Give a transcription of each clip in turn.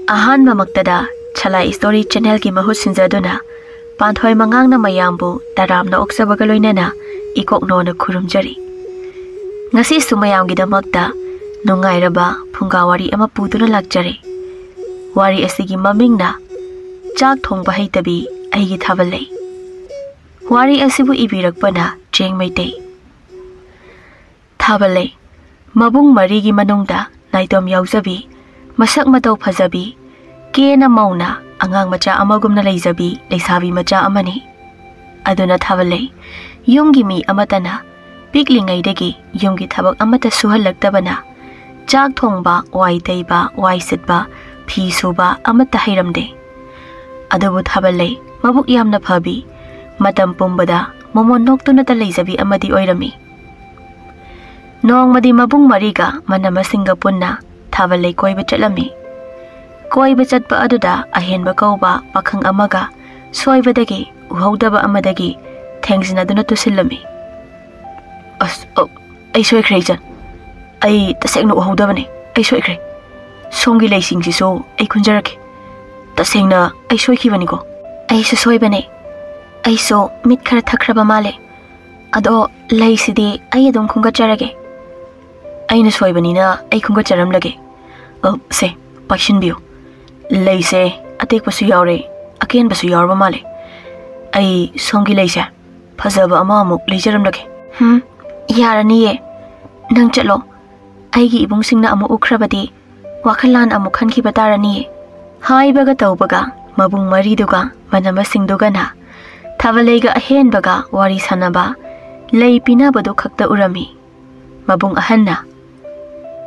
Ahan mamaktada Chalai Story Channel ki mahut sinjaduna Panthoi Mangang na mayambu taram na oksabaga loinana ikok no na khurumjari. Ngasi sumayam gidamakta nungairaba funga wari ama puduna lakjari. Wari asigi mamingna Chak thongba heitabi eigi Thaballei. Wari asibu ibirakpana Cheng Meetei. Thaballei mabung marigi manungda naitom yaujabi masak matau phajabi kena mauna angang macha amagumna leijabi leisabi macha amani. Aduna Thaballei yumgi mi amatana piklingaidagi yumgi thabak amata suhallaktabana chak thongba wai teiba wai sitba phi suba amata hairamde. Adubu Thaballei mabuk yamna phabi matam pumbada momon noktuna ta leijabi amadi oirami. Nongmadi mabung mariga manamasinga punna Thaballei koiba chatlami. Koiba chatpa aduda ahenba kauba pakhang amaga soibadagi uhaudaba amadagi thengsinaduna tusillami. Ai soikhre jan. Ai tasengna uhaudabane. Ai soikhre. Songi leisingsiso ai khunjarake. Tasengna ai soikhibani ko. Ai su soibane. Ai so mit khara thakraba male. Ado leisidi ai adum khunga charage. Aina soibanina ai khunga charamlage. Se pakshin biyo. Leise atek pasu yaure aken pasu yaurba male. Ai songi leise phajaba ama amuk leijaramlage. Yaraniye nang chatlo aigi ibung singna amu ukrabadi wakhalan amu khanki bataraniye. Haibaga taubaga mabung mariduga manama singduga na Thaballei ga ahenbaga wari sanaba lei pinabadu khakta urami. Mabung ahanna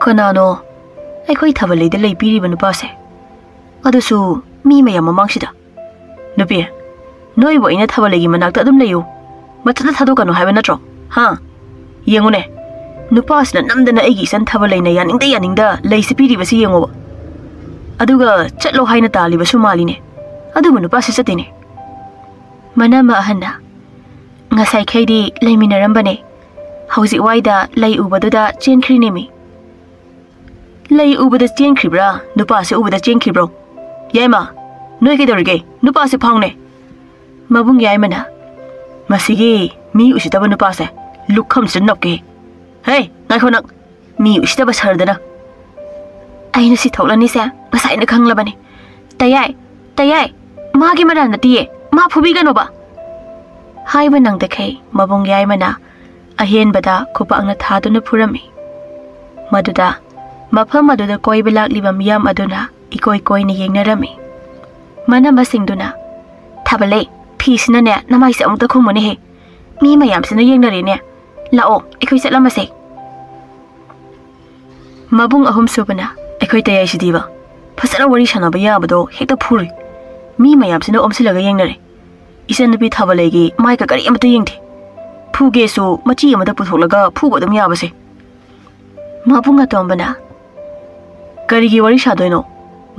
Kanano aikoi Thaballei da lei piriba nupase adusu mi mayam mamangsida nupi noi bo ina Thaballei gi manakta adum leyu matata thadokano haiba natro ha yengune nupasna namdana eigi san Thaballei na yaningda lei si piriba si yengo aduga chatlo haina taliba sumaline adubu nupase satine manama ahanna ngasai khaidi leiminarambane hauji waida lei ubaduda chenkrinemi. Lei ubada chenkribra nupa se ubada chenkribro yaima noi ke dorige nupa se phaungne mabung yaimana masigi mi usitaba nupa se lukham se nopke hey ngai khonak mi usitaba sardana aina si tholani se basai na khanglabani tayai magi maran natiye ma phubi ganoba haiba nang dekhei mabung yaimana ahenbada khupangna thaduna phurami maduda mafam aduda koiba lakliba miyam aduna ikoi koina yengnarami. Manama singduna Thaballei phisna ne namai se amta khumone he mi mayam sina yengnare ne lao ikoi chatlamase. Mabung ahum subana ikoi tayai sidiba phasana wari sanaba yabado hekta phuri mi mayam sina omsilaga yengnare. Isan nabi Thaballei gi mai ka kari amta yengthi phuge su machi amada putholaga phugo dum yabase. Mabung atombana Karigi wari shadoino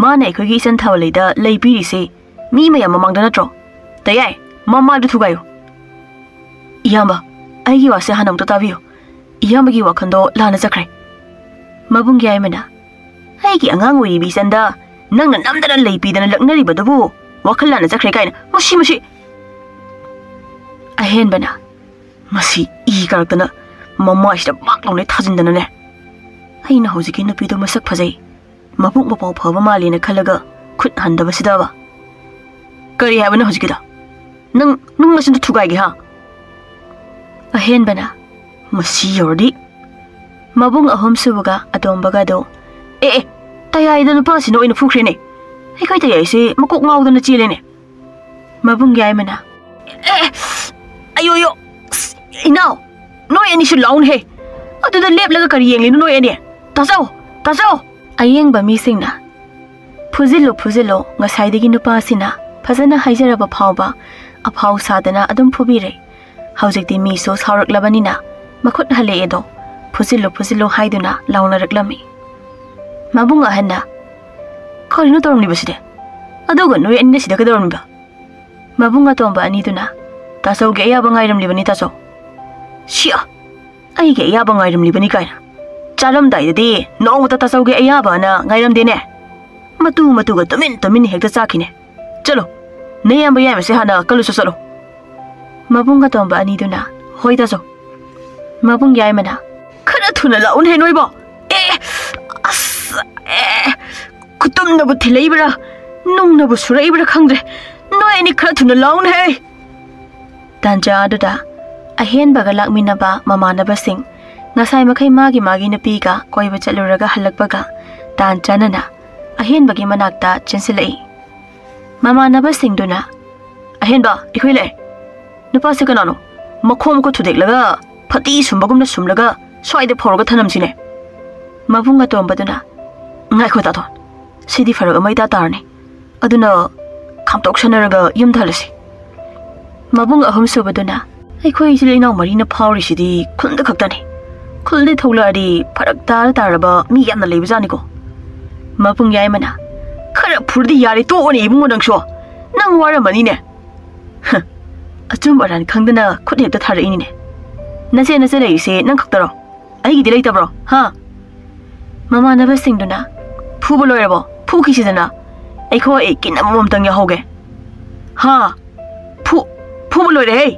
mana ikoi gi isan Thaballei da lei pirise mi mayam mamangda natro tayai mama du thugayo iyamba aigi wase hanam to tabiyo iyamba gi wakhando lana chakre. Mabung gi aimana aigi angang uri bi sanda nangna namdana lei pidana laknari badubu wakhal lana chakre kaina mushi ahen bana masi I karaktana mama ishda baklone thajindana ne aina hojiki nupido masak phajai mabuk mapau phaba malina khalaga khut handaba sidaba kari habana hojikida nang masin thugai gi ha ahen bana masi yordi mabung ahom subuga atombaga do tayai da nupa sino ina phukre ne ai tayai se makok ngawda na chile ne mabung yai mana ayo inao noi ani shu laun he adu da lep laga kari yengli noi ani tasao ayeng ba mi singna phuzilo ngasai degi nupa sina phajana haijaraba phawba aphaw sadana adum phubire haujikti mi so saurak labanina makhut hale edo phuzilo haiduna launa raklami. Mabung ahanna korino torongli baside adoga noi anna sida kadormba mabunga tomba aniduna tasau ge ya bangairam libani tasau sia ai ge ya bangairam libani kaina chalam dai de no mata tasau ge ya bana ngairam de ne matuga tumin hekta chakine chalo ne yamba yai mase hana kalusu salo mabung ga tomba ani duna hoi da so mabung yai mana khara thuna la un he noi bo as kutum na bu thilei bra nung na bu surai bra khangre noi ni khara thuna laun he tanja da ahen baga lakmina ba mamana ba sing ngasai makai magi na piga koi ba chaluraga halakbaga tan chanana ahen bagi manakta chensilai mamana ba sing duna ahen ba ikhoile nupa se kanano makhom ko thudek laga phati sumbagum na sumlaga soide phorga thanam sine mabunga tomba duna ngai kho ta thon sidi faraga mai ta tarni aduna khamtok sanaraga yum thalasi mabung ahum subaduna aikhoi jilina marina phawri sidi khunda khaktani khulde thoglari pharak tar taraba mi yamna leibjani ko mabung yai mana khara phurdi yari to oni ibung nangso nang wara mani ne achum aran khangdana khut hekta thara ini ne nase leise nang khaktaro ai gi dilai tabro ha mama na basing duna phu bolorabo phu khisidana aikhoi kinam mom tang ya hoge ha phu bolore hey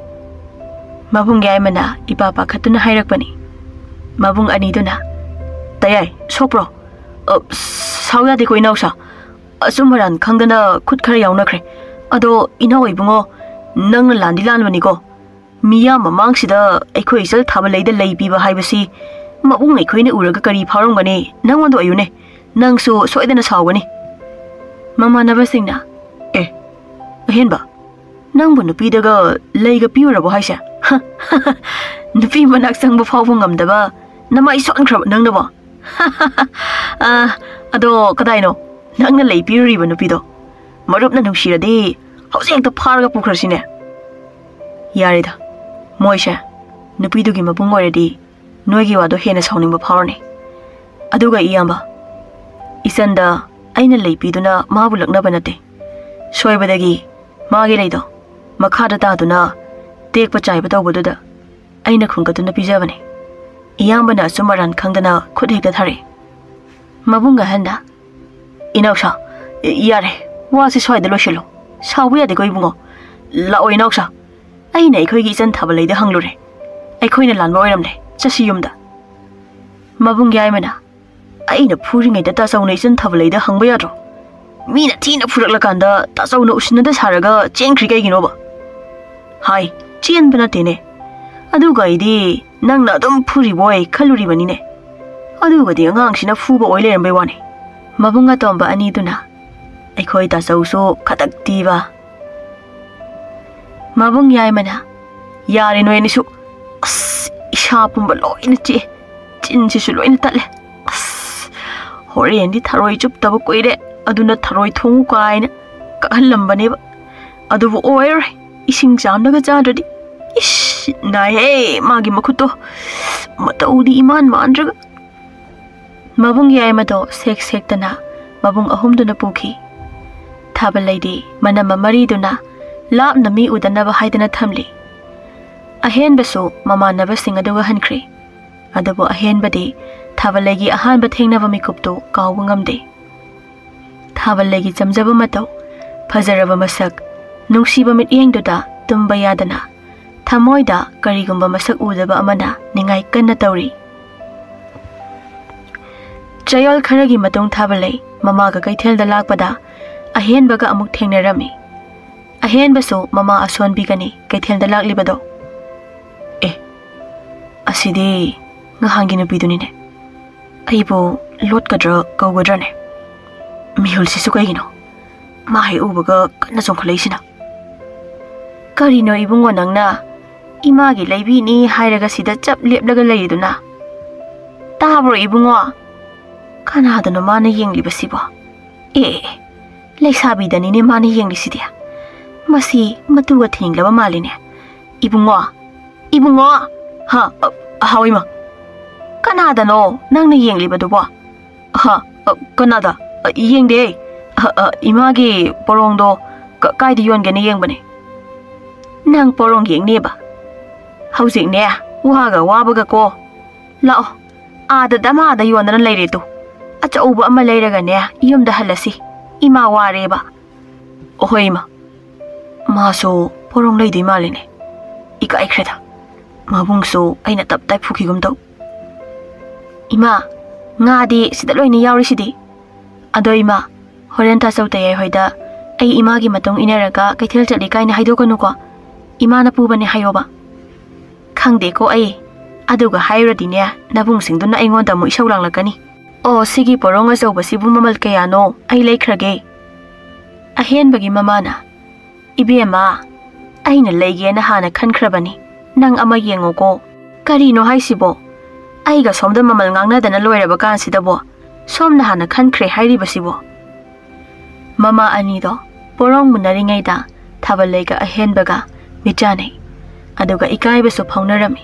mabung yai mana ipapa khatuna hairakpani mabung ani duna tayai sopro sauya de koi nausa asumaran khangdana khut khara yauna khre ado inawai bungo nang landi lanwani ko miya mamang sida aikhoi sal Thaballei da lei piba haibasi mabung aikhoi ne uraga kari pharongani nangwando ayune nangsu soidana sawgani mama nabasingna ahenba nangbu nupi daga leiga piurabo haise nupi manak sangba phawbu ngamdaba namai sonkrab nangnabo ado kadaino nangna lei piuriba nupido marupna nungsiradi hausekta pharga pukhrasine yarida moise nupidugi mabung oredi noigi wado hena sauningba phawrni aduga iyamba isanda aina lei piduna mabu laknaba nate soibadagi magi leido makhada taduna tekpa chaiba tawbaduda aina khungkatuna pijabani iyambana sumaran khangdana khut hekta thare mabunga handa inausa yare wasi soida loshelo sawu yade koi bungo la oi nausa aina ikhoi gi chan Thaballei da hanglure aikhoina lanba oiramle chasi yumda mabung yai mana aina phuri ngai da ta saunai chan Thaballei da hangba yadro mina thina phurakla kanda ta sauna usna da saraga chengkhri kai gino ba hai chen bana tene aduga idi nangna dum phuri boy khaluri bani ne aduga di angang sina phuba oile rambai wani mabunga tomba ani duna aikhoi ta sauso khatak tiba mabung yai mana yari no enisu isha pumba loina chi chin si su loina tatle horendi tharoi chup taba koire aduna tharoi thongu kaina kahalambane ba adubu oir ising jamnaga jadradi ish nai he magi makhuto mataudi iman mandraga mabung yai mato sek tana mabung ahum duna pukhi Thaballei di manama mari duna lap nami udanaba haidana thamli ahen basu mama naba singa duga hankri adabu ahen badi Thaballei gi ahan ba thengnaba mikupto kawbu ngamde Thaballei gi jamjaba matau fajaraba masak nungsiba mityeng duda tumba yadana thamoida karigumba masak udaba amana ningai kanna tawri chayol kharagi matung Thaballei mama ga kaithel da lakpada ahen baga amuk thengnarami ahen baso mama ason bigani kaithel da laklibado asidi ngahangi nupi dunine aibo lot kadra kawgadrane mihul sisu kaigino mahi ubaga kana chongkhalaisina karino ibungo nangna imagi laibi ni hairaga sida chap leplaga leiduna tabro ibungo kana hadano mana yenglibasibo leisabi danine mana yenglisidia masi matuga thinglaba maline ibungo ha hawima kanada no nangna yenglibadubo ha kanada yengde imagi porongdo kaidi yongene yengbane nang porong yengneba haujik ne waga wabaga ko lao ada dama da yondana leire tu achauba ama leiraga ne yumda halasi Ima wareba. Ohoi ima. Maso porong leidui maline. Ika ikreda. Mabungso aina tap tai phuki gumdo. Ima, nga di sida loina yauri sidi. Ado ima, horen ta sauta yai hoida ai ima gi matong inaraga kaithel chali kaina haidokanu ko. Ima na pubane hayoba. Khangde ko ai. Aduga hairadi ne nabung singduna aingonda mu isau langlakani. O sigi porong azauba sibu mamal kayano ai leikrage. Ahen bagi mamana. Ibema, aina leige na hana khankrabani. Nang ama yengo ko. Karino haisibo. Aiga somda mamal ngangnadana loiraba kansidabo. Somna hana khankre hairibasibo. Mama anido porong munaringaida Thaballei ga ahen baga michane. Aduga ikaibasu phaunarami.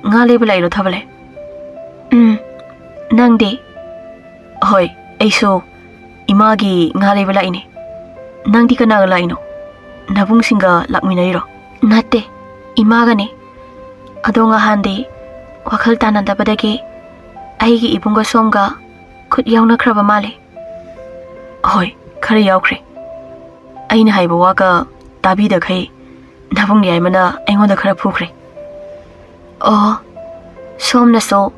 Nga leba lairo Thaballei. Nangdi. Hoi, aiso imagi nga leba laine. Nangdi kanaga laino. Nabung singa lakminairo. Nate, imaga ne. Ado nga handi wakhal tanandabadagi aigi ibunga somga khut yauna khraba male. Hoi, khara yaukre. Aina haiba waga tabi da khai nabung yai mana aingonda khara phukre. Oh, somna so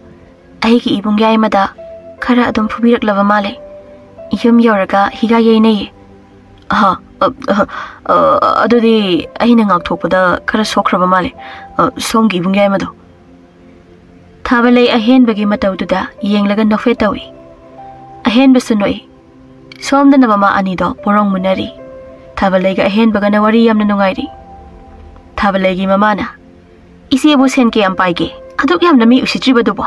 aigi ibung yai mada khara adum phubirak laba male. Yum yauraga higa yai nei. Adudi aina ngak thokpada khara sokhraba male. Somgi ibung yai mado. Thaballei ahen bagi mataududa yenglaga nofe tawi. Ahen basunoi. Somda na mama anido porong munari. Thaballei ga ahen baga na wari yamna nungairi. Thaballei gi mamana. Isi ebu sen ke ampai ge. Aduk yamna mi usitriba dubo.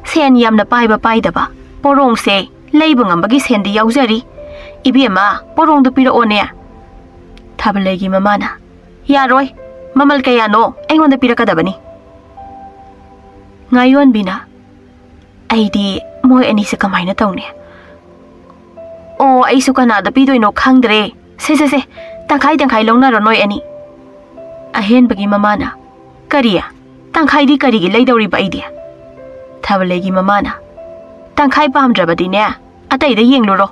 Sen yamna paiba paidaba. Porong se leiba ngambagi sen di yauzari. Ibema porong du pira one. Thaballei gi mamana. Yaroi. Mamal kaya no. Aingonda pira kadabani. Ngayon bina. Aidi moy ani sa kamay na taon niya. O ay suka na dapidoy no khangdre. Se. Tangkay long na ronoy ani. Ahen bagi mamana. Kariya. Tangkay di karigi lay daw riba idea. Thaballei gi mamana. Tangkay pahamdraba di niya. Atay da yeng luro.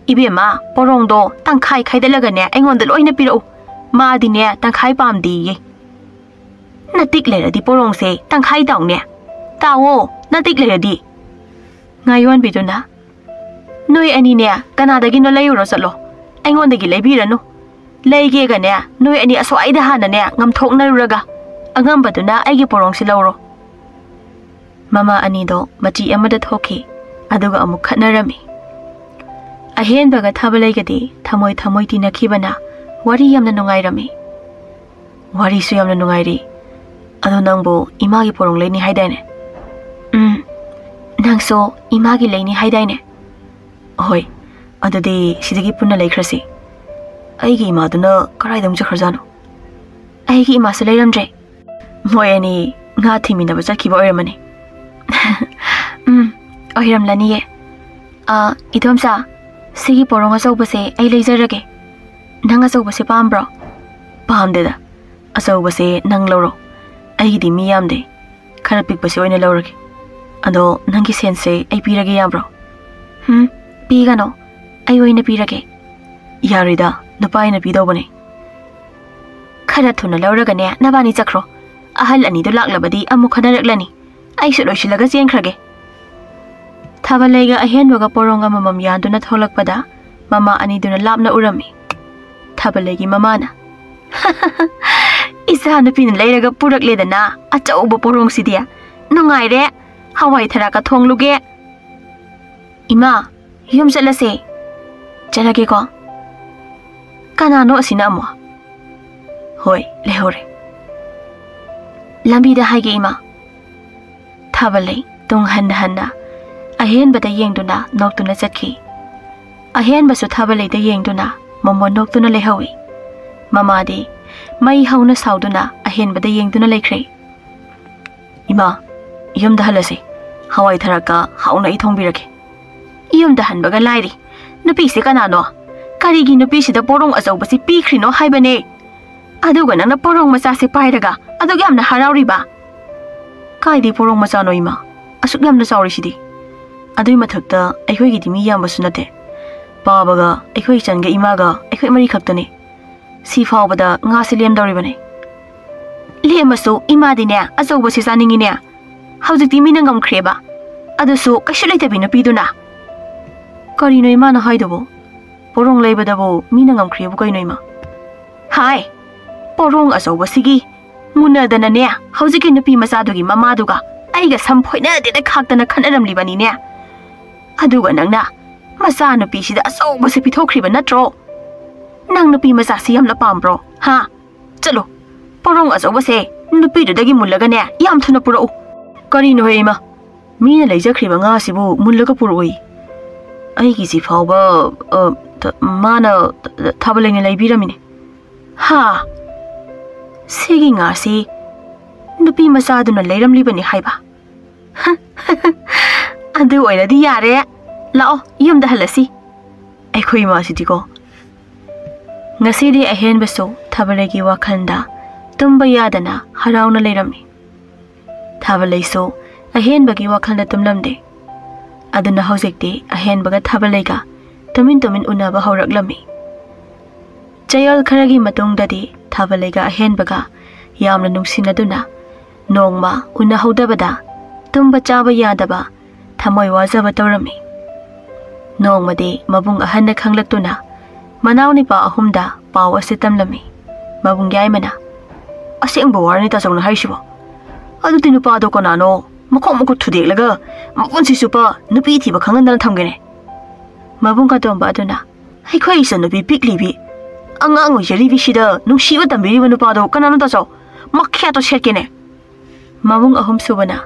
Ibema porong do tangkay dalaga niya ay ngon daloy na piro. Ma di niya tangkay paham di ye. Natik lera di porong se tangkay daw niya. Tao, natik lera di. Ngayon bito na. Noy ani niya, kanadagi no layo rosalo. Ay ngon dagi lay bira no. Lay giga niya, noy ani aso ay dahana niya, ngamtok na ruraga. Angam ba na ay giporong si Lauro. Mama anido, machi amadat hoki, aduga amukhat na rami. Ahen baga Thaballei gadi, tamoy tinakiba na, wari yam na nungay rami. Wari su yam na nungay ri. Ado nangbo, imagi porong lay ni hayday ne. Nangso, imagi lay ni hayday ne. Hoy, ado di sidagi punna lay krasi. Aigi ima duna karay dam jakharzano. Aigi ima sa lay ramdre. Moy ani nga thimi na bacha kiba oiramani. Oiram lani ye. Idom sa, sigi porong asaw base ay lay zarage. Nang asaw base paambro. Paamde da. Asaw base nang lauro. Aigi di miyam de. Karapik base oina laurage. Ado nangi sense ay pirage yabro. Piga no. Ay oina pirage. Yarida, nupay na pidaw bane. Karato na lauraga niya nabani zakro. Ahal ani do laklabadi amuk hanaraglani. Ay suloy silaga siyang krage. Thaballei ga ahen baga poronga mamam yandu na tholakpada. Mama ani do na lap na urami. Thaballei gi mamana. Isa na pinalairaga purak leda na. Achauba porong si dia. Nungay re. Hawai tharaka thong luge. Ima, yum salase. Jalage ko. Kanano asina mo? Hoy, lehore. Lambi da haige ima. Thaballei tung hanna. Ahen bada yengduna noktuna zatki. Ahen basu Thaballei da yengduna momo noktuna lehawi. Mama di mai hauna sauduna ahen bada yengduna lekre. Ima, yum da halase. Hawai tharaka hauna ithong birake. Yum da han baga lairi. Nupi se kanano. Karigi nupi sida porong asaw basi pikrino haibane. Aduga nang porong macha se pairaga. Adug yamna harauri ba. Kai di porong macha no ima. Asuk yamna sauri sidi. Adui mathakta akhoi gi dimi yamba sunate. Pabaga akhoi changa imaga akhoi mari khaktane. Si faubada nga silem dori bane. Lemasu ima dine azoba si saningi ne. Haujikti mina ngam khreba. Adusu kaishu leitabi na piduna. Karino ima na haidobo. Porong leibadabo mina ngam khrebu kaino ima. Hai. Porong azoba sigi. Muna dana ne. Haujiki na pi masadugi mamaduga. Aiga samphoina de khaktana khanaram libani ne. Aduga nangna masa na pi sida azoba se pithokriba natro. Nang na pi masa si yamna pambro. Ha. Chalo. Porong azoba se nupi dagi mullaga ne yam thuna puro. Karino heima. Mina leijakriba nga sibu mullaga puroi. Aigi si fauba mana Thaballei ne leibiramine. Ha. Sigi nga si nupi masaduna leiramlibani haiba. Adu oiradi yare. Lao yumda halasi. Aikhoi ma sidiko. Ngasidi ahen baso Thaballei gi wakhanda tumba yadana harauna leirami. Thaballei so ahen bagi wakhanda tumlamde. Aduna haujekti ahen baga Thaballei ga tumin unaba hauраklami. Chayal kharagi matungdadi Thaballei ga ahen baga yamna nungsinaduna nongma una haudabada tumba chaba yadaba thamoi wajaba tawrami. Nongmadi mabung ahanna khanglaktuna Manawni pa ahumda pawa sitamlami. Mabung yaimana. Asengbo warni ta sawna haishibo. Adu tinupa do konano makok thudeglaga makunsi supa nupi thiba khangandana thamgene. Mabung ka tomba aduna haikhoi isa nupi piklibi angang yaribi sida nungsiba tambiri banu pa do kanano ta saw makhya to setkene. Mabung ahum subana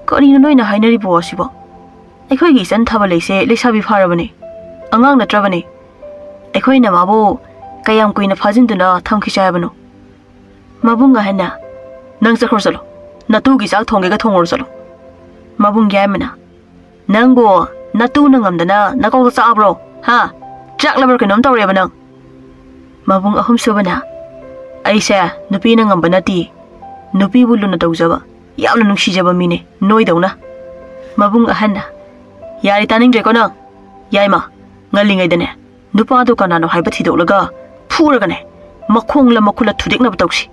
Karino noina hainari bo asibo. Aikhoi gi san Thaballei se lesabi pharabani. Angang natrabani. Aikhoi na mabu kayam kuina phajinduna thamkhichayabano. Mabung ga hana nang sakhor salo natu gi sak thongge ga thongor salo. Mabung yaimana nangbo natu nangamdana nakol sa abro ha Chak labar kanom tawreba nang. Mabung ahum subana aise nupi nangam banati nupi bulu na tawjaba yamna nungsijaba mine noidawna. Mabung ahana yari taning dre ko nang yaima ngalingai dane nupa do kanano haiba thidolaga phuragane makhongla makhula thudikna batawsi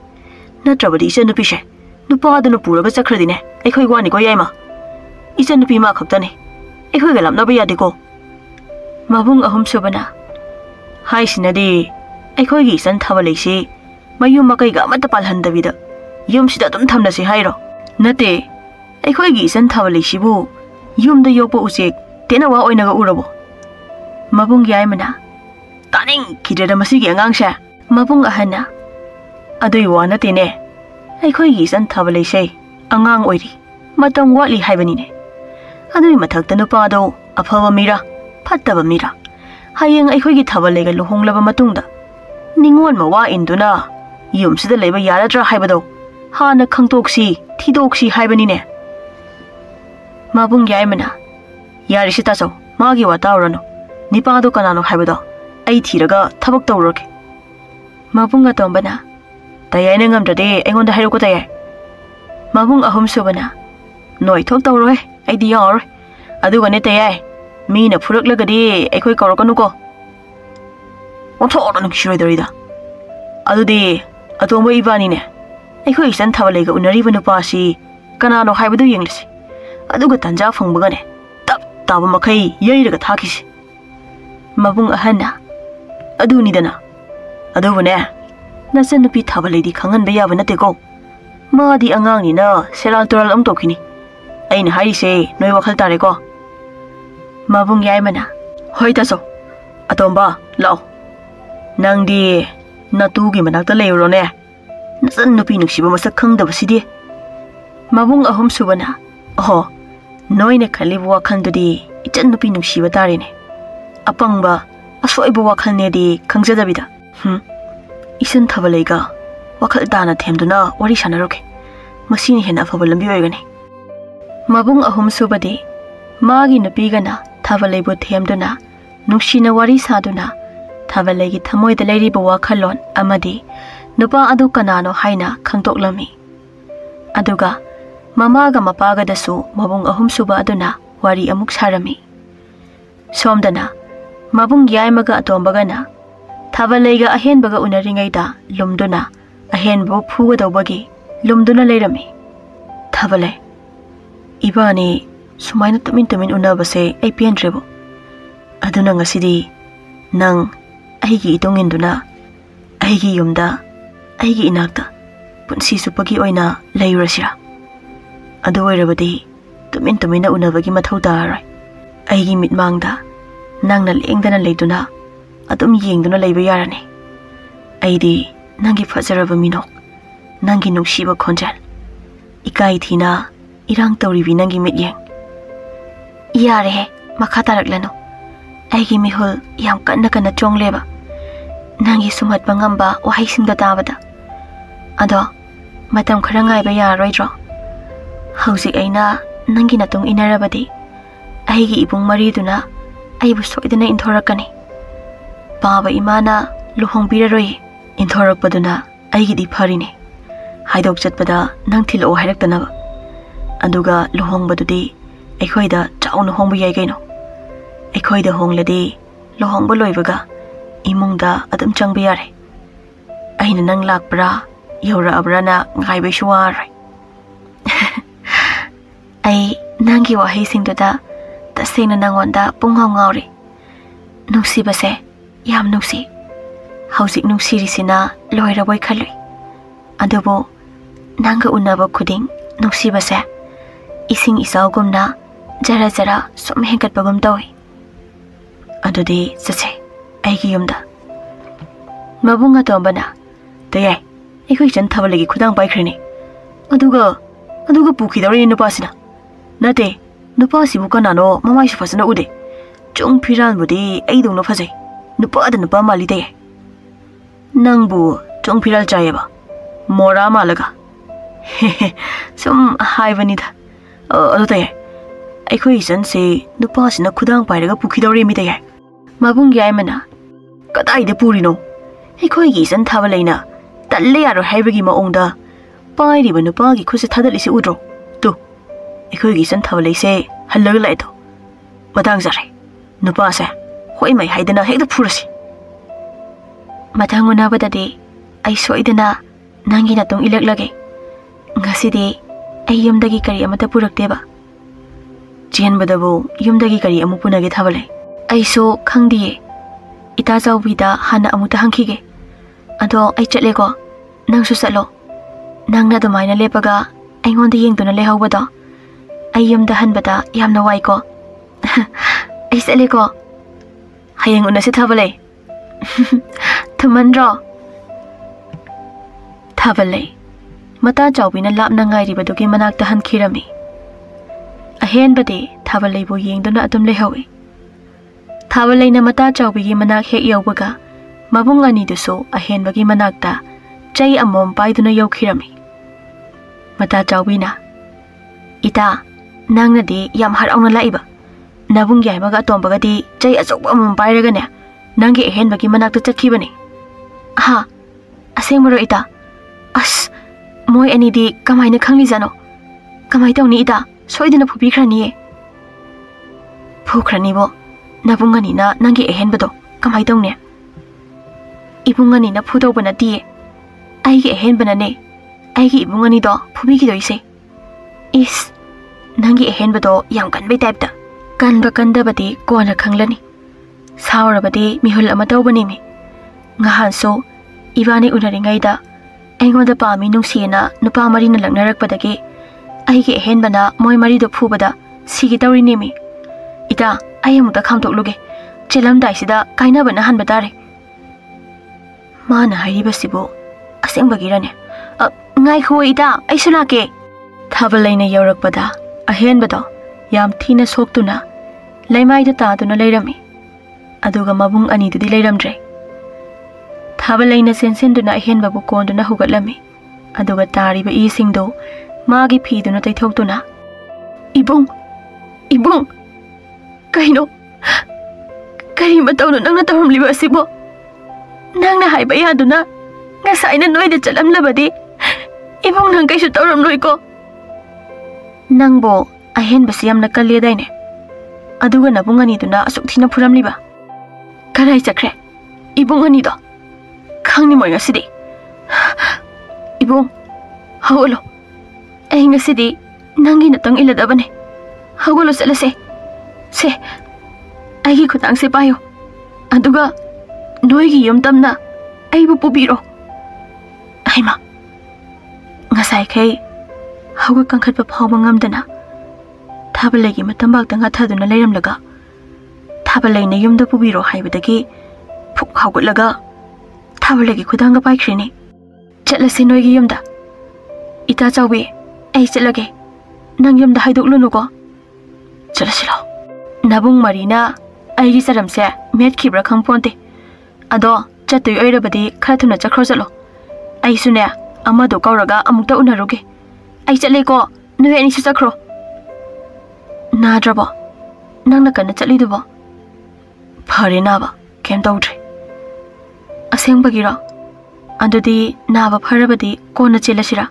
natrabadi isa nupi she nupa do puraga chakradine aikhoi wani ko yaima isa nupi ma khaktane aikhoi ga lamna ba yadi ko. Mabung ahum subana hai sinadi aikhoi gi san Thaballei se mayum makai ga mata palhandabida yum sida dum thamna se hairo nate aikhoi gi san Thaballei sibu yum da yopo use tenawa oinaga urabo. Mabung yaimana taning kidada masigi angangsha. Mabung ahana adui wana tene aikhoi gi san Thaballei se angang oiri matam watli haibanine. Adui mathakta nupa do aphaba mira phattaba mira hayeng aikhoi gi Thaballei ga luhonglaba matungda ningon mawa induna yumsida leiba yaradra haibado hana khangtoksi thidoksi haibanine. Mabung yaimana yari sita so magi watawrano nipa do kanano haibado ai thiraga thabak tawroke. Mabung ga tombana tayai ngamdade aingonda hairo ko tayai. Mabung ahum subana noi thok tawro he aidi yaur aduga ne tayai mina phuraklagadi aikhoi kawrakanu ko othora nung shiroidorida adudi atomba ibani ne aikhoi san Thaballei ga unari banu pasi kanano haibadu yenglisi aduga tanja phangbaga ne tap taba makai yairaga thakisi. Mabung ahana aduni dana adubune nasan nupi Thaballei di khangan ba yaba nate ko madi angang ni na seral toral am tokini aina haise noi wakhal tare ko. Mabung yaimana hoi taso atomba lao nangdi natugi manakta leiro ne nasan nupi nuksiba masak khangdaba sidi. Mabung ahum subana oh noine khalibu wakhandudi ichan nupi nuksiba tarine apangba asoibu wakhalne di khangjadabida isan Thaballei ga wakhal dana themduna wari sanaroke masini hena afaba lambi oigani. Mabung ahum subadi magi nupi gana Thaballei bu themduna nuksina wari saduna Thaballei gi thamoida leiriba wakhalon amadi nupa adu kanano haina khangtoklami. Aduga mamaga mapaga dasu mabung ahum suba aduna wari amuk sarami. Somdana mabung yaimaga atombagana Thaballei ahenbaga unaringaida lumduna ahenbo phugadawbagi lumduna leirami. Thaballei ibani sumaina tumin unabase ai pendrebo aduna ngasidi nang aigi itonginduna aigi yumda aigi inakta punsi supagi oina leirasira adu oirabadi tumina unabagi mathau tarai aigi mitmangda nangna lengdana leiduna adum yengduna leiba yarani aidi nangi fazaraba minok nangi nungsiba khonjal ikai thina irang tawribi nangi mityeng yare he makha taraklano aigi mihul yam kanna chongleba nangi sumat bangamba wahisingda tabada ado matam khara ngaiba yaroidro hausi aina nangi natung inarabadi aigi ibung mariduna aibu soidana inthorakani Baba imana luhong biraroi inthorak paduna aigi di pharine haidok chatpada nang thilo hairak tanaba aduga luhong badudi ekhoida chauna hongbu yai kaino ekhoida hongladi luhong ba loibaga imungda adum changba yare aina nang lakpra yora abrana ngai be shuar ai nangi wa heisingda tasena nangwanda pungaw ngawri nuksi base yam nuksi hausik nuksi risina loira boy khalui adubo nanga unaba khuding nuksi base ising isaugumna jara sum henkat bagum tawi adudi sache aigi yumda mabunga tombana tayai ekoi jan Thaballei khudang baikhreni aduga pukhi dawri nupasina nate nupasibu kanano mamai su fasana ude chung phiran budi ai dongno phajai nupa da nupa mali de nangbu chung phiral chayeba mora malaga sum haibani da adu tay aikoi san se nupa sina khudang pairaga pukhi dawri mi tay mabung yai mana kadai de purino aikoi gi san Thaballei na talle yaro haibagi ma ongda pairi ba nupa gi khuse thadali se udro tu aikoi gi san Thaballei se halaga lai to matang jare nupa se hoi mai haidana hekda phurasi mathanguna badade ai soidana nangi na tong ilak lage ngasidi ai yumdagi kari amata purakteba chen badabu yumdagi kari amu punage Thaballei ai so khangdiye ita jawbida hana amuta hangkhige ado ai chatle ko nangsu salo nangna dumaina lepaga aingonda yengduna lehawbada ai yumda hanbada yamna wai ko ai sale ko hayang unasi Thaballei thumanro Thaballei mata chawbina lapna ngairi badugi manakta hankhirami ahen bade Thaballei bo yengduna atum lehawi Thaballei na mata chawbigi manak hek yawbaga mabung ani duso ahen bagi manakta chai amom paiduna yawkhirami mata chawbina ita nangna de yam harauna laiba nabung yai maga tombagadi chai achokba amom pairagane nangi ahen bagi manakta chakhibani ha asengmaro ita as moi ani di kamaina khangli jano kamai tawni ita soidina phubikhrani phukhrani bo nabungani na nangi ahen bado kamai tawne ibungani na phudo bana di aigi ahen bana ne aigi ibungani do phubigi doise is nangi ahen bado yam kan be type da kanba kandabadi kona khanglani saurabadi mihul ama tawbani mi ngahan so ibani unaringaida aingoda pami nungsina nupa mari na langnarakpadagi aigi ahen bana moi mari do phubada sigi tawri nimi ita ayamuta khamtokluge chelam daisida kaina bana han batare mana hairibasibo asengba girane ngai khoi ita aisula ke Thaballei na yaurakpada ahen bada yam thina soktuna laimaida taaduna leirami aduga mabung ani dudi leiramdre Thaballei na sensenduna ahen babu konduna hugatlami aduga tariba isingdo magi phiduna taithoktuna ibung kaino kari matawno nangna tawramliba asibo nangna haiba yaduna ngasaina noida chalamlabadi ibung nang kaisu tawramloi ko nangbo ahen basi yamna kalliadaine aduga nabung ani duna asuk thina phuramliba karai chakre ibung ani do khangni moi ngasidi ibung hawlo ai ngasidi nangi na tang iladabane hawlo salase se ai gi khutang se payo aduga noi gi yom tamna ai bu pubiro ai ma ngasai kai hawga kangkhat pa phawba ngamdana Thaballei gi matambak tanga thaduna leiramlaga Thaballei na yumda pubiro haibadagi phuk hawgutlaga Thaballei gi khudanga paikhrine chatlasi noi gi yumda ita chawbe ai chatlage nang yumda haidokluno ko chalasilo nabung marina ai gi saramse met khibra khangponte ado chatui oirabadi khathuna chakhro chalo ai sune amado kauraga amukta unaruge ai chatle ko noi ani su chakhro nadrabo nangna kana chalidubo phare naba kem tawdre aseng bagiro andudi naba pharabadi kona chelasira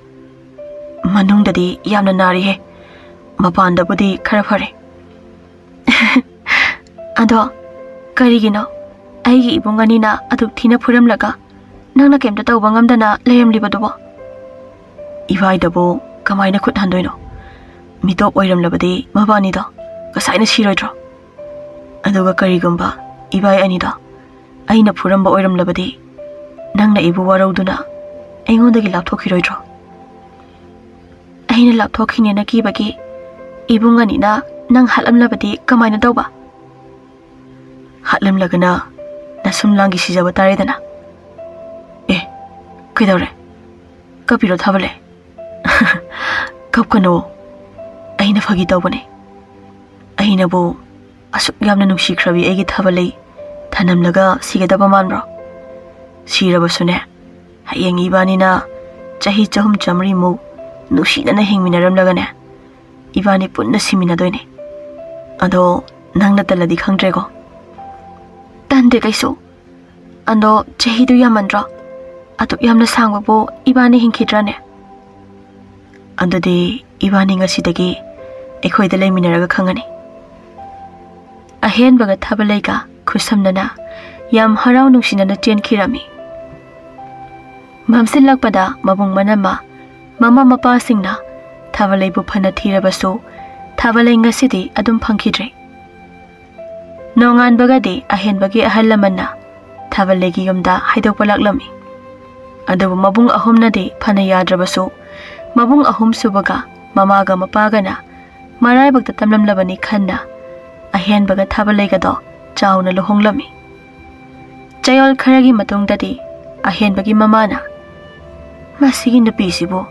manungdadi yamna nari he mapandabudi khara phare ado karigino aigi ibungani na aduk thina phuramlaga nangna kemta tawba ngamdana leremlibadubo ibai dabo kamaina khut handoino mitop oiramlabadi mabani do kasaina siroidro aduga karigumba ibai ani do aina phuramba oiramlabadi nangna ibu warauduna aingondagi lapthokhiroidro aina lapthokhine na kibagi ibungani na nang halamlabadi kamaina tawba hatlamlagana nasumlangi sijaba taredana kidore kapiro Thaballei kapkano aina phagi tawbane aina bo asuk yamna nungsikhrabi aigi Thaballei thanamlaga sigadaba manbro sirabasune hayeng ibanina chahi chahum chamri mu nusidana hingminaramlagane ibani punna siminadoine ado nangna taladi khangdrego tande kaiso ando chahi du yamandro atuk yamna sangbo ibani hingkidrane andudi ibani ngasidagi ekhoida leiminaraga khangani ahen baga Thaballei ga khusamnana yam harau nungsinana chenkhirami mamsin lakpada mabung manama mama mapa singna Thaballei bu phana thirabasu Thaballei ngasidi adum phangkhidre nongan bagadi ahen bagi ahallamanna Thaballei gi yumda haidokpa laklami adabu mabung ahumna de phana yadrabasu mabung ahum subaga mamaga mapagana marai bagta tamlamlabani khanna ahen baga Thaballei ga do chauna lohonglami chayol kharagi matungdadi ahen bagi mamana masigi nupi sibu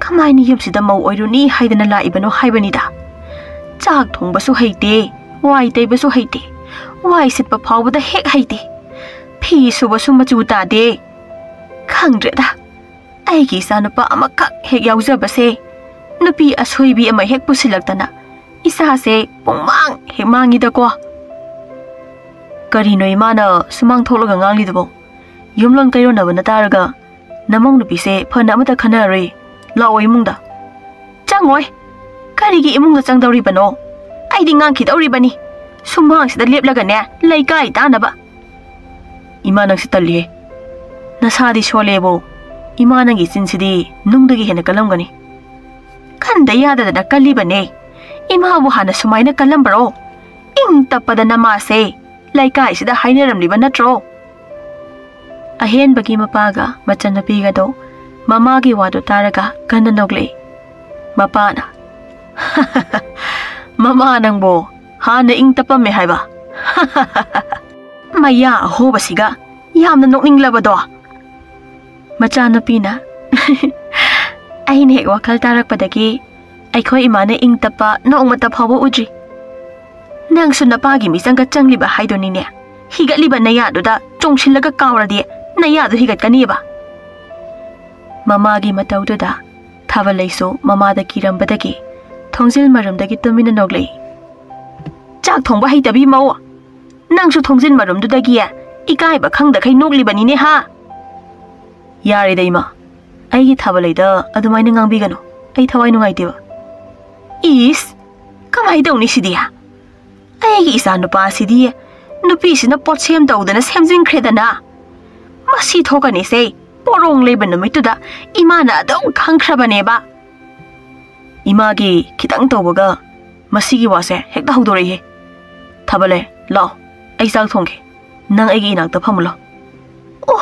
kamaini yumsida mau oiruni haidana laibano haibanida chak thongbasu haite wai teibasu haite wai sitpa phawbada hek haite phi subasu machu ta de khangdreda aigi sanupa amakak hek yaujabase nupi asoibi ama hek pusilaktana isa se pongmang hek mangida ko karino imana sumang tholaga nganglidabo yumlon kairo nabana taraga namong nupi se phana amata khanaroi lawoi mungda changoi karigi imungda changdawri bano aidi ngangki dawri bani sumang sida leplaga ne laikai tanaba imanang sitalli nasadi solebo imanangi sinsidi nungdagi hena kalamgani khanda yada da kalibane imabu hana sumaina kalambaro ing tapada namase laikai sida hainaramliba natro ahen bagi mapaga macanapiga do mamagi wado taraga kanda nogle mapana mama nangbo hana ing tapame haiba maya hobasiga yamna nokninglabado machanapina aine hek wakal tarakpadagi aikhoi imana ing tapa nongmata phawa udri nang sunapagi misanga changliba haidonine higatliba nayaduda chongsillaga kawradi nayadu higatkaniba mamagi mataududa Thaballei so mamada kirambadagi thongsil marumdagi tumina noglei chak thongba heitabi mau nangsu thongsil marumdudagi ikaiba khangda khai noglibanine ha yare deima aigi Thaballei da adumaina ngangbigano ai thawai nungaiteba is kamai dawni sidia ꯑꯩꯒꯤ ꯏꯆꯥꯅꯨꯄꯥꯁꯤꯗꯤ ꯅꯨꯄꯤꯁꯤꯅ ꯄꯣꯠ ꯁꯦꯝ ꯇꯧꯗꯅ ꯁꯦꯝꯖꯤꯟꯈ꯭ꯔꯦꯗꯅ ꯃꯁꯤ ꯊꯣꯛꯀꯅꯤꯁꯦ ꯄꯣꯔꯣꯡ ꯂꯩꯕ ꯅꯨꯃꯤꯠꯇꯨꯗ ꯏꯃꯥꯅ ꯑꯗꯨꯝ ꯈꯪꯈ꯭ꯔꯕꯅꯦꯕ ꯏꯃꯥꯒꯤ ꯈꯤꯇꯪ ꯇꯧꯕꯒ ꯃꯁꯤꯒꯤ ꯋꯥꯁꯦ ꯍꯦꯛꯇ ꯍꯧꯗꯣꯔꯛꯏ ꯊꯥꯕꯜꯂꯩ ꯂꯥꯛꯑꯣ ꯑꯩ ꯆꯥꯛ ꯊꯣꯡꯒꯦ ꯅꯪ ꯑꯩꯒꯤ ꯏꯅꯥꯛꯇ ꯐꯝꯃꯨꯂꯣ ꯑꯣ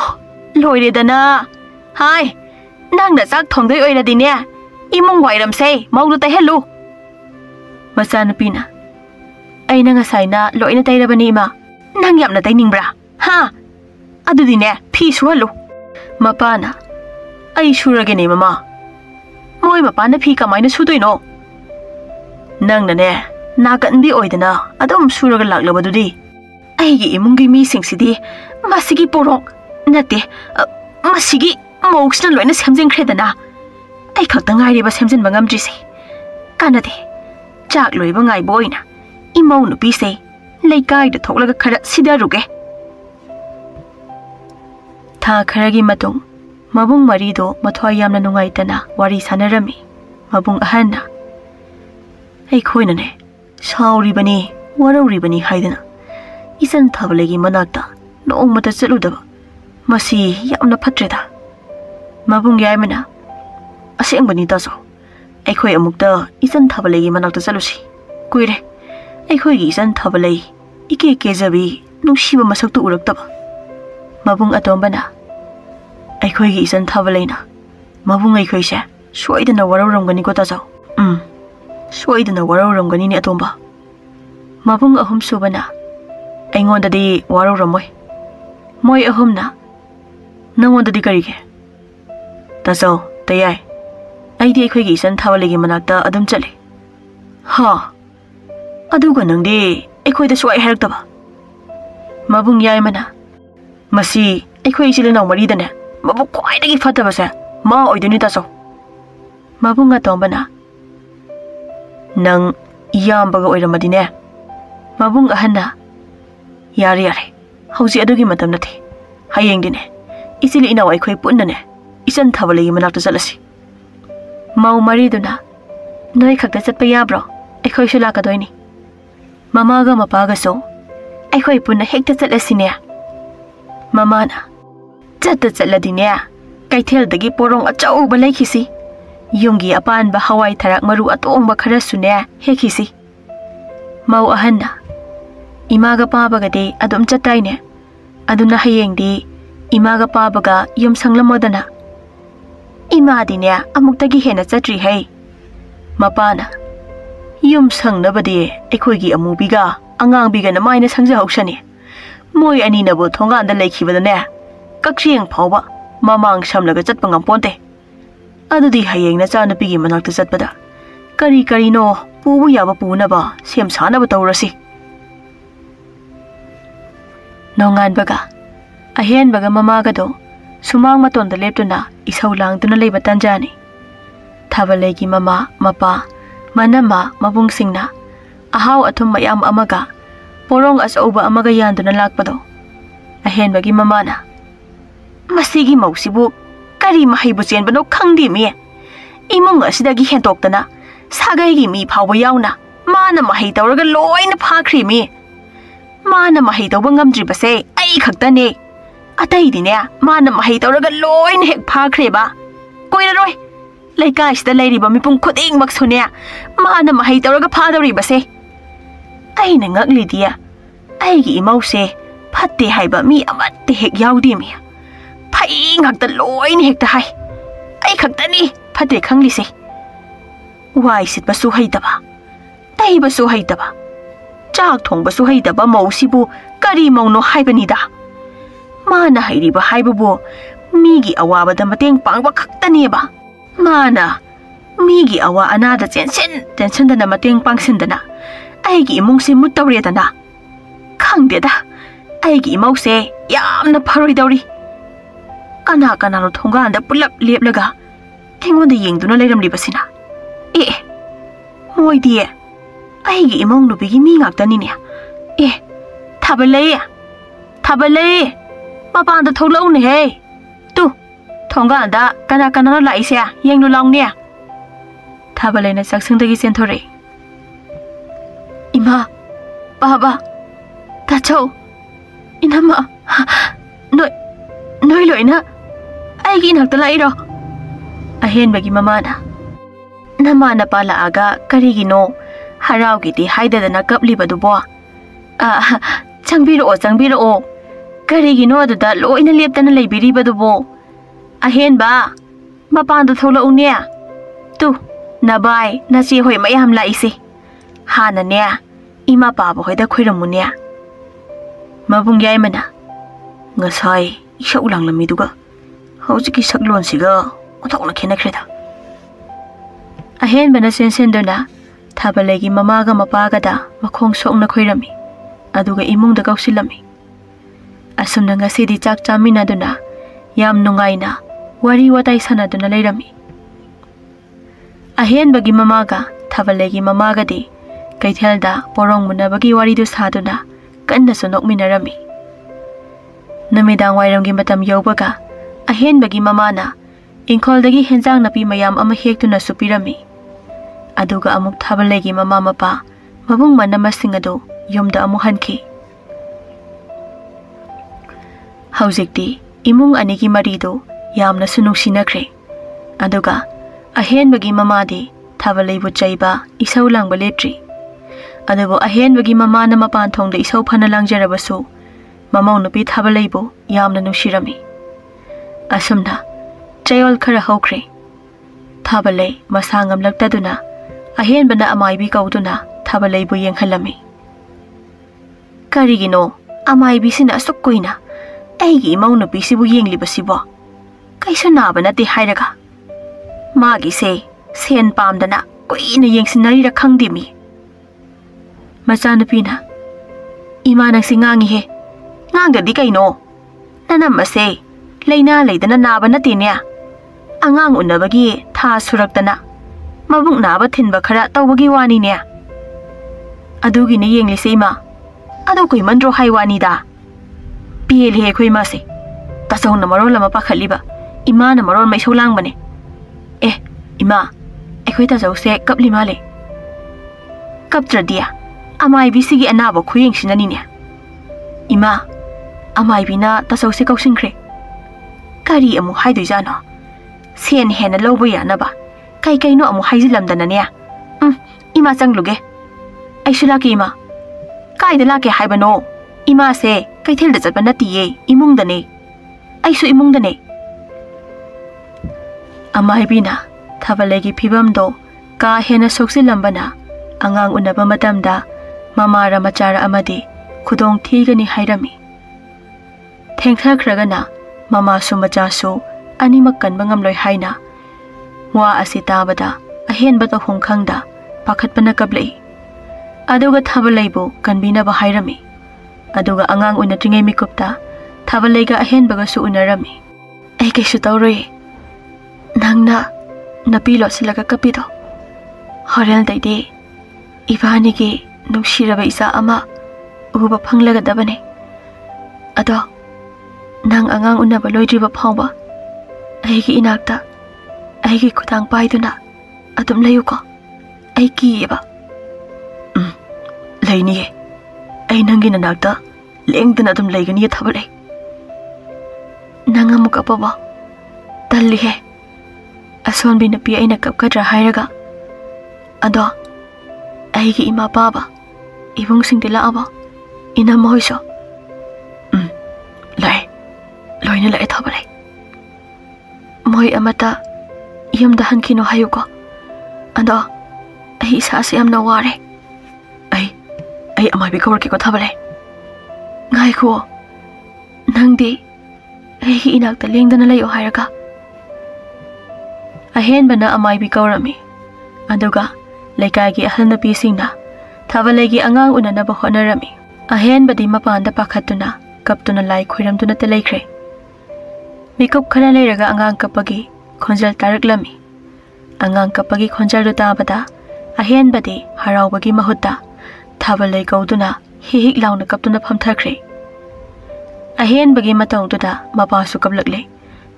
ꯂꯣꯏꯔꯦꯗꯅ ꯍꯥꯏ ꯅꯪꯅ ꯆꯥꯛ ꯊꯣꯡꯗꯣꯏ ꯑꯣꯏꯔꯗꯤꯅꯦ ꯏꯃꯨꯡ ꯋꯥꯏꯔꯝꯁꯦ ꯃꯧꯗ ꯇꯩꯍꯜꯂꯨ ꯃꯆꯥꯅꯨꯄꯤꯅ ꯑꯩꯅ ꯉꯁꯥꯏꯅ ꯂꯣꯏꯅ ꯇꯩꯔꯕꯅꯤ ꯏꯃꯥ ꯅꯪ ꯌꯥꯝꯅ ꯇꯩꯅꯤꯡꯕ꯭ꯔꯥ ꯍꯥ ꯑꯗꯨꯗꯤꯅꯦ ꯐꯤ ꯁꯨꯍꯜꯂꯨ ꯃꯄꯥꯅ ꯑꯩ ꯁꯨꯔꯒꯦꯅꯦ ꯃꯃꯥ ꯃꯣꯏ ꯃꯄꯥꯅ ꯐꯤ ꯀꯃꯥꯏꯅ ꯁꯨꯗꯣꯏꯅꯣ ꯅꯪꯅꯅꯦ ꯅꯥꯒꯟꯕꯤ ꯑꯣꯏꯗꯅ ꯑꯗꯨꯝ ꯁꯨꯔꯒ ꯂꯥꯛꯂꯕꯗꯨꯗꯤ ꯑꯩꯒꯤ ꯏꯃꯨꯡꯒꯤ ꯃꯤꯁꯤꯡꯁꯤꯗꯤ ꯃꯁꯤꯒꯤ ꯄꯣꯔꯣꯡ ꯅꯠꯇꯦ ꯃꯁꯤꯒꯤ ꯃꯧꯁꯤꯅ ꯂꯣꯏꯅ ꯁꯦꯝꯖꯤꯟꯈ꯭ꯔꯦꯗꯅ ꯑꯩ ꯈꯛꯇ ꯉꯥꯏꯔꯤꯕ ꯁꯦꯝꯖꯤꯟꯕ ꯉꯝꯗ꯭ꯔꯤꯁꯦ ꯀꯥꯟꯅꯗꯦ ꯆꯥꯛ ꯂꯣꯏꯕ ꯉꯥꯏꯕ ꯑꯣꯏꯅ ꯏꯃꯧ ꯅꯨꯄꯤꯁꯦ ꯂꯩꯀꯥꯏꯗ ꯊꯣꯛꯂꯒ ꯈꯔ ꯁꯤꯗꯔꯨꯒꯦ ꯊꯥ ꯈꯔꯒꯤ ꯃꯇꯨꯡ ꯃꯕꯨꯡ ꯃꯔꯤꯗꯣ ꯃꯊ꯭ꯋꯥꯏ ꯌꯥꯝꯅ ꯅꯨꯡꯉꯥꯏꯇꯅ ꯋꯥꯔꯤ ꯁꯥꯟꯅꯔꯝꯃꯤ ꯃꯕꯨꯡ ꯑꯍꯟꯅ ꯑꯩꯈꯣꯏꯅꯅꯦ ꯁꯥꯎꯔꯤꯕꯅꯤ ꯋꯥꯔꯧꯔꯤꯕꯅꯤ ꯍꯥꯏꯗꯅ ꯏꯆꯟ ꯊꯥꯕꯜꯂꯩꯒꯤ ꯃꯅꯥꯛꯇ ꯅꯣꯡꯃꯇ ꯆꯠꯂꯨꯗꯕ ꯃꯁꯤ ꯌꯥꯝꯅ ꯐꯠꯇ꯭ꯔꯦꯗ ꯃꯕꯨꯡ ꯌꯥꯏꯃꯅ ꯑꯁꯦꯡꯕꯅꯤ ꯇꯥꯆꯧ ꯑꯩꯈꯣꯏ ꯑꯃꯨꯛꯇ ꯏꯆꯟ ꯊꯥꯕꯜꯂꯩꯒꯤ ꯃꯅꯥꯛꯇ ꯆꯠꯂꯨꯁꯤ ꯀꯨꯏꯔꯦ ꯑꯩꯈꯣꯏꯒꯤ ꯏꯆꯟ ꯊꯥꯕꯜꯂꯩ ꯏꯀꯦ ꯀꯦꯖꯕꯤ ꯅꯨꯡꯁꯤꯕ ꯃꯁꯛꯇꯨ ꯎꯔꯛꯇꯕ ꯃꯕꯨꯡ ꯑꯇꯣꯝꯕꯅ ꯑꯩꯈꯣꯏꯒꯤ ꯏꯆꯟ ꯊꯥꯕꯜꯂꯩꯅ ꯃꯕꯨꯡ ꯑꯩꯈꯣꯏꯁꯦ ꯁꯣꯏꯗꯅ ꯋꯥꯔꯧꯔꯝꯒꯅꯤꯀꯣ ꯇꯥꯆꯧ ꯁꯣꯏꯗꯅ ꯋꯥꯔꯧꯔꯝꯒꯅꯤꯅꯦ ꯑꯇꯣꯝꯕ ꯃꯕꯨꯡ ꯑꯍꯨꯝ ꯁꯨꯕꯅ ꯑꯩꯉꯣꯟꯗꯗꯤ ꯋꯥꯔꯧꯔꯝꯃꯣꯏ ꯃꯣꯏ ꯑꯍꯨꯝꯅ ꯅꯪꯉꯣꯟꯗꯗꯤ ꯀꯔꯤꯒꯤ ꯇꯥꯆꯧ ꯇꯌꯥꯏ ꯑꯩꯗꯤ ꯑꯩꯈꯣꯏꯒꯤ ꯏꯆꯟ ꯊꯥꯕꯜꯂꯩꯒꯤ ꯃꯅꯥꯛꯇ ꯑꯗꯨꯝ ꯆꯠꯂꯤ ꯍꯥ ꯑꯗꯨꯒ ꯅꯪꯗꯤ ꯑꯩꯈꯣꯏꯗ ꯁꯨꯡꯍꯥꯏ ꯍꯥꯏꯔꯛꯇꯕ ꯃꯕꯨꯡ ꯌꯥꯏꯃꯅ ꯃꯁꯤ ꯑꯩꯈꯣꯏ ꯏꯆꯤꯜ ꯏꯅꯥꯎ ꯃꯔꯤꯗꯅꯦ ꯃꯕꯨꯛ ꯈ꯭ꯋꯥꯏꯗꯒꯤ ꯐꯠꯇꯕꯁꯦ ꯃꯥ ꯑꯣꯏꯗꯣꯏꯅꯤ ꯇꯥꯆꯧ ꯃꯕꯨꯡ ꯑꯇꯣꯝꯕꯅ ꯅꯪ ꯏꯌꯥꯝꯕꯒ ꯑꯣꯏꯔꯝꯃꯗꯤꯅꯦ ꯃꯕꯨꯡ ꯑꯍꯟꯅ ꯌꯥꯔꯦ ꯌꯥꯔꯦ ꯍꯧꯖꯤꯛ ꯑꯗꯨꯒꯤ ꯃꯇꯝ ꯅꯠꯇꯦ ꯍꯌꯦꯡꯗꯤꯅꯦ ꯏꯆꯤꯜ ꯏꯅꯥꯎ ꯑꯩꯈꯣꯏ ꯄꯨꯟꯅꯅꯦ ꯏꯆꯟ ꯊꯥꯕꯜꯂꯩꯒꯤ ꯃꯅꯥꯛꯇ ꯆꯠꯂꯁꯤ ꯃꯧ ꯃꯔꯤꯗꯨꯅ ꯅꯣꯏ ꯈꯛꯇ ꯆꯠꯄ ꯌꯥꯕ꯭ꯔꯣ ꯑꯩꯈꯣꯏꯁꯨ ꯂꯥꯛꯀꯗꯣꯏꯅꯤ ꯃꯃꯥꯒ ꯃꯄꯥꯒꯁꯨ ꯑꯩꯈꯣꯏ ꯄꯨꯟꯅ ꯍꯦꯛꯇ ꯆꯠꯂꯁꯤꯅꯦ ꯃꯃꯥꯅ ꯆꯠꯂꯗꯤꯅꯦ ꯀꯩꯊꯦꯜꯗꯒꯤ ꯄꯣꯔꯣꯡ ꯑꯆꯧꯕ ꯂꯩꯈꯤꯁꯤ ꯌꯨꯝꯒꯤ ꯑꯄꯥꯟꯕ ꯍꯋꯥꯏ ꯊꯔꯥꯛ ꯃꯔꯨ ꯑꯇꯣꯡꯕ ꯈꯔꯁꯨꯅꯦ ꯍꯦꯛꯈꯤꯁꯤ ꯃꯧ ꯑꯍꯟꯅ ꯏꯃꯥꯒ ꯄꯥꯕꯒꯗꯤ ꯑꯗꯨꯝ ꯆꯠꯇꯥꯏꯅꯦ ꯑꯗꯨꯅ ꯍꯌꯦꯡꯗꯤ ꯏꯃꯥꯒ ꯄꯥꯕꯒ ꯌꯨꯝ ꯁꯪꯂꯝꯃꯣꯗꯅ ꯏꯃꯥꯗꯤꯅꯦ ꯑꯃꯨꯛꯇꯒꯤ ꯍꯦꯟꯅ ꯆꯠꯇ꯭ꯔꯤꯍꯩ ꯃꯄꯥꯅ ꯌꯨꯝ ꯁꯪꯅꯕꯗꯤ ꯑꯩꯈꯣꯏꯒꯤ ꯑꯃꯨꯕꯤꯒ ꯑꯉꯥꯡꯕꯤꯒꯅ ꯃꯥꯏꯅ ꯁꯪꯖꯍꯧꯁꯅꯤ ꯃꯣꯏ ꯑꯅꯤꯅꯕꯨ ꯊꯣꯡꯒꯥꯟꯗ ꯂꯩꯈꯤꯕꯗꯅꯦ ꯀꯛꯆꯦꯡ ꯐꯥꯎꯕ ꯃꯃꯥꯡ ꯁꯝꯂꯒ ꯆꯠꯄ ꯉꯝꯄꯣꯟꯇꯦ ꯑꯗꯨꯗꯤ ꯍꯌꯦꯡ ꯅꯆꯥꯅꯨꯄꯤꯒꯤ ꯃꯅꯥꯛꯇ ꯆꯠꯄꯗ ꯀꯔꯤ ꯀꯔꯤꯅꯣ ꯄꯨꯕ ꯌꯥꯕ ꯄꯨꯅꯕ ꯁꯦꯝ ꯁꯥꯅꯕ ꯇꯧꯔꯁꯤ ꯅꯣꯡꯉꯥꯟꯕꯒ ꯑꯍꯦꯟꯕꯒ ꯃꯃꯥꯒꯗꯣ ꯁꯨꯃꯥꯡ ꯃꯇꯣꯟꯗ ꯂꯦꯞꯇꯨꯅ ꯏꯁꯧ ꯂꯥꯡꯗꯨꯅ ꯂꯩꯕ ꯇꯥꯟꯖꯥꯅꯤ ꯊꯥꯕꯜꯂꯩꯒꯤ ꯃꯃꯥ ꯃꯄꯥ ꯃꯅꯝꯃ ꯃꯕꯨꯡꯁꯤꯡꯅ ꯑꯍꯥꯎ ꯑꯊꯨꯝ ꯃꯌꯥꯝ ꯑꯃꯒ ꯄꯣꯔꯣꯡ ꯑꯆꯧꯕ ꯑꯃꯒ ꯌꯥꯟꯗꯨꯅ ꯂꯥꯛꯄꯗꯣ ꯑꯍꯦꯟꯕꯒꯤ ꯃꯃꯥꯅ ꯃꯁꯤꯒꯤ ꯃꯧꯁꯤꯕꯨ ꯀꯔꯤ ꯃꯍꯩꯕꯨ ꯆꯦꯟꯕꯅꯣ ꯈꯪꯗꯦꯃꯤ ꯏꯃꯨꯡ ꯑꯁꯤꯗꯒꯤ ꯍꯦꯟꯇꯣꯛꯇꯅ ꯁꯥꯒꯩꯒꯤ ꯃꯤ ꯐꯥꯎꯕ ꯌꯥꯎꯅ ꯃꯥꯅ ꯃꯍꯩ ꯇꯧꯔꯒ ꯂꯣꯏꯅ ꯐꯥꯈ꯭ꯔꯤꯃꯤ ꯃꯥꯅ ꯃꯍꯩ ꯇꯧꯕ ꯉꯝꯗ꯭ꯔꯤꯕꯁꯦ ꯑꯩ ꯈꯛꯇꯅꯦ ꯑꯇꯩꯗꯤꯅꯦ ꯃꯥꯅ ꯃꯍꯩ ꯇꯧꯔꯒ ꯂꯣꯏꯅ ꯍꯦꯛ ꯐꯥꯈ꯭ꯔꯦꯕ ꯀꯣꯏꯔꯔꯣꯏ ꯂꯩꯀꯥꯏꯁꯤꯗ ꯂꯩꯔꯤꯕ ꯃꯤꯄꯨꯝ ꯈꯨꯗꯤꯡꯃꯛꯁꯨꯅꯦ ꯃꯥꯅ ꯃꯍꯩ ꯇꯧꯔꯒ ꯐꯥꯗꯧꯔꯤꯕꯁꯦ ꯑꯩꯅ ꯉꯛꯂꯤꯗꯤ ꯑꯩꯒꯤ ꯏꯃꯧꯁꯦ ꯐꯠꯇꯦ ꯍꯥꯏꯕ ꯃꯤ ꯑꯃꯠꯇ ꯍꯦꯛ ꯌꯥꯎꯗꯦꯃꯤ ꯐꯩ ꯉꯥꯛꯇ ꯂꯣꯏꯅ ꯍꯦꯛꯇ ꯍꯥꯏ ꯑꯩ ꯈꯛꯇꯅꯤ ꯐꯠꯇꯦ ꯈꯪꯂꯤꯁꯦ ꯋꯥꯏ ꯁꯤꯠꯄꯁꯨ ꯍꯩꯇꯕ ꯇꯩꯕꯁꯨ ꯍꯩꯇꯕ ꯆꯥꯛ ꯊꯣꯡꯕꯁꯨ ꯍꯩꯇꯕ ꯃꯧꯁꯤꯕꯨ ꯀꯔꯤ ꯃꯧꯅꯣ ꯍꯥꯏꯕꯅꯤꯗ ꯃꯥꯅ ꯍꯩꯔꯤꯕ ꯍꯥꯏꯕꯕꯨ ꯃꯤꯒꯤ ꯑꯋꯥꯕꯗ ꯃꯇꯦꯡ ꯄꯥꯡꯕ ꯈꯛꯇꯅꯦꯕ ꯃꯥꯅ ꯃꯤꯒꯤ ꯑꯋꯥ ꯑꯅꯥꯗ ꯆꯦꯟꯁꯤꯟꯗꯅ ꯃꯇꯦꯡ ꯄꯥꯡꯁꯤꯟꯗꯅ ꯑꯩꯒꯤ ꯏꯃꯨꯡꯁꯦ ꯃꯨꯠꯇꯧꯔꯦꯗꯅ ꯈꯪꯗꯦꯗ ꯑꯩꯒꯤ ꯏꯃꯧꯁꯦ ꯌꯥꯝꯅ ꯐꯔꯣꯏꯗꯧꯔꯤ ꯀꯅꯥ ꯀꯅꯥꯅꯣ ꯊꯣꯡꯒꯥꯟꯗ ꯄꯨꯂꯞ ꯂꯦꯞꯂꯒ ꯑꯩꯉꯣꯟꯗ ꯌꯦꯡꯗꯨꯅ ꯂꯩꯔꯝꯂꯤꯕꯁꯤꯅ ꯃꯣꯏꯗꯤ ꯑꯩꯒꯤ ꯏꯃꯧ ꯅꯨꯄꯤꯒꯤ ꯃꯤ ꯉꯥꯛꯇꯅꯤꯅꯦ ꯊꯥꯕꯜꯂꯩ ꯃꯄꯥꯟꯗ ꯊꯣꯛꯂꯛꯎꯅꯦꯍꯦ ꯇꯨ ꯊꯣꯡꯒꯥꯟꯗ ꯀꯅꯥ ꯀꯅꯥꯅꯣ ꯂꯥꯛꯏꯁꯦ ꯌꯦꯡꯅꯨ ꯂꯥꯎꯅꯦ ꯊꯥꯕꯜꯂꯩꯅ ꯆꯥꯛꯁꯪꯗꯒꯤ ꯆꯦꯟꯊꯣꯔꯛꯏ ꯏꯃꯥ Baba, Tachau, Inama, Noi Loina, Aigi Naktalairo. Ahen bagi mamana. Namana pala aga karigino, Harau giti haida na kapli badubo. Changbiro o. Karigino da lo ina leptana laibiri badubo. Ahen ba, mapanda thola unia. Tu, nabai, nasi hoi mayam laisi. Hana nea, ima pabo hoida khuramunia. Mabung yai mana. Ngasai, isha ulang lamiduga. Hauji saklon siga, otakna khena khreda. Ahen bana sendona, Thaballei gi mamaga mapaga da makhong sokna khoirami. Aduga imungda kausilami. Asumna ngasidi chak chamina duna, yam nungaina, wari watai sanaduna leirami. Ahen bagi mamaga, Thaballei gi mamaga di, kaithelda porong munabagi wari du saduna, kanna sunok minarami. Namidang wairam gi matam yaubaga, ahen bagi mamana, ingkholdagi henjang napi mayam ama hektuna supirami. Aduga amuk Thaballei gi mama mapa, mabung manamasing ado, yumda amuk hanki. Haujikti, imung anigi marido, yamna sunung sinakre. Aduga, ahen bagi mama di, Thaballei bu chaiba, isau lang baleptri. Adubo ahen bagi mama na mapanthong da isau panalang jarabaso, mamau nupi Thaballei bu, yamna nushirami. Asumna, chayol khara haukre. Thaballei masangam lagtaduna, ahen bana amaibi kauduna, Thaballei bu yenghalami. Karigino, amaibi sina asukkoina, aigi imau nupi sibu yenglibasibo. Kaisa naba nate hairaga. Magi se, sen pamdana, kuina yengsinarira khangdimi. Machanupina, ima nang singangi he. Ngangdadi kaino. Nanamase, Laina leidana naba natinea. Angang unabagi tha suraktana. Mabung naba thinba khara tawbagi wani ne. Adugi ne yenglise ima. Adu koi mandro haiwani da. Pieli he koi mase. Tasau na maron lama pakhaliba. Ima na maron mai solang bane. Ima, ekoi tasau se kapli male. Kaptra dia. Amai bisigi anaba khuyeng sinani ne. Ima, amai bina tasau se kausingkre. Kari amu haidu jano. Sen hena lobo yanaba. Kai no amu haizilamdana ne. Ima changluge. Aishulaki ima. Kaida lake haibano. Ima se kaithilda chatba natiye imungdane. Aisu imungdane. Amai bina Thaballei gi phibamdo ka hena soksilambana angang unaba matamda mamara machara amadi khudong thigani hairami. Thengthakragana mama su macha su animak kanba ngamloi haina. Wa asitabada ahen bata hongkhangda pakhatpana kablei. Aduga Thaballei bu kanbina ba hairami. Aduga angang unatringai mikupta Thaballei ga ahen baga su unarami. Ai kaisu tawroi. Nangna napilo silaga kapido. Horel daide ibani gi nungshiraba isa ama uba phanglaga dabane. Ado nang angang unaba loidriba phawba aigi inakta aigi khudang paiduna adum layuko ai kiba. Lainiye ai nangi nanakta lengdana adum laigani Thaballei. Nang amuk apaba tallihe. Ason bin napi aina kapkadra hairaga. Ado aigi ima baba ibung singdila aba ina moiso. Lai loina lai Thaballei. Moi amata yamda hankino hayuko. Ado ai isa se amna ware. Ai amai bi kawar ko Thaballei. Ngai ko nangdi aigi inakta lengdana layo hairaga. Ahen bana amai bi kawrami. Aduga laikai gi ahal napi singna Thaballei gi angang unanaba honarami. Ahen badi mapanda pakhatuna kaptuna lai khoiramtuna te laikre. Mikup khana leiraga angang kapagi khonjal taraklami. Angang kapagi khonjal du tabada ahen badi haraubagi mahutta Thaballei kauduna hihik launa kaptuna phamthakre. Ahen bagi matawduda mapa su kablakle.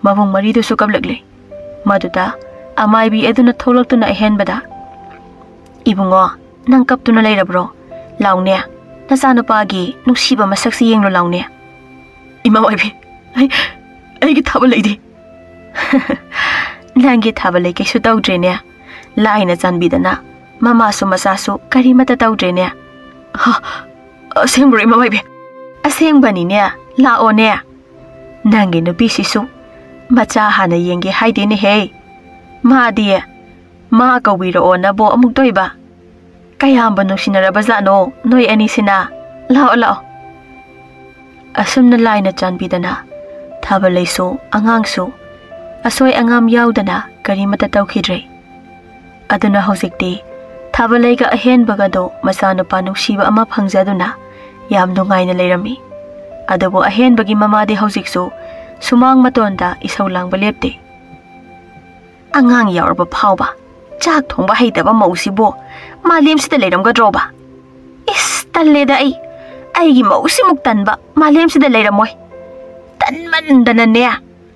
Mabung maridu su kablakle. Maduda amai bi eduna tholaktuna ahen bada. Ibungo nang kaptuna leirabro. Laune Nasanupagi nungsiba masaksi yenglo laune. Ima waibi, aigi Thaballei di. Nangi Thaballei kaisu tawdre ne. Laina janbidana mama su masasu karimata tawdre ne. Ha, asengbro ima waibi. Asengbani ne, lao ne. Nangi nupi sisu macha hana yenge haide ne he. Ma die, ma kawiro o na bo amuk toiba. Kayamba nungsinaraba zano noy anisina. Lao lao. Asum na laina janbidana Thaballei su angang su asoy angam yaudana karimata tawkhidre. Aduna hojikti Thaballei ga ahen bagado masanupa nungsiba ama phangjaduna yam nungaina leirami. Adubo ahen bagi mamadi hojiksu sumang matonda isau langba lepte. Angang yaurba phawba chak thongba heitaba mausibo malemsida leiramgadroba. Is talleda aigi mausi muktanba malemsida leiramoi. Tanmandana ne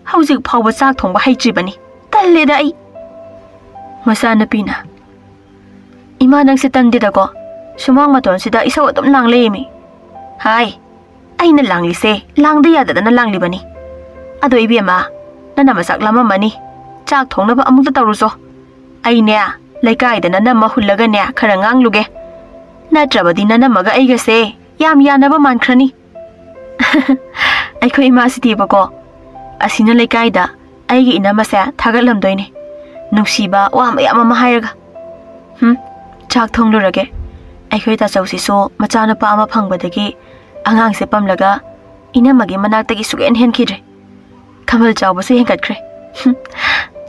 hojik phawba chak thongba heitribani. Talleda Masanapina. Ima nangsi tandidago sumang matonsida isau adum langlemi. Hai, aina langlise langda yadadana langlibani. Ado ibema nana masak lamamani chak thongnaba amukta tawruso. Aine laikai-dana nama hullaga ne khara ngangluge. Natrabadi nanamaga aigase yam yanaba mankhrani. Aikhoi ima sitibako asina laikai-da aigi inamase thagatlamdoine. Nungsiba wa mayam ama hairaga. Chak thonglurage. Aikhoi tachausiso machanapa ama phangbadagi angangse pamlaga inamagi manaktagi sugen henkidre. Kamal chawbasu henkatkre.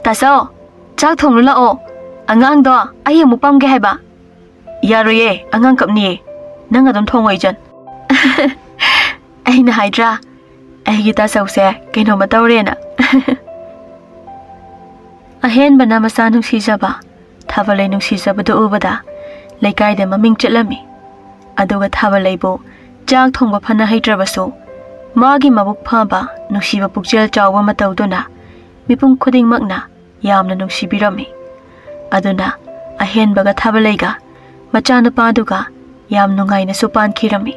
Taso chak thonglula o angang do ay amuk pamge haiba. Yaroye angang kapni nang adum thongoi jan. Aina haidra aigi tasause kaino matawrena. Ahen bana masa nungsijaba Thaballei nungsijabadu ubada laikai-da maming chatlami. Aduga Thaballei bu chak thongba phana heitrabasu magi mabuk phaba nungsiba pukjel chawba matawduna mipum khudingmakna yamna nungsibirami. Aduna ahen baga Thaballei ga machanupaduga yam nungaina su pankirami.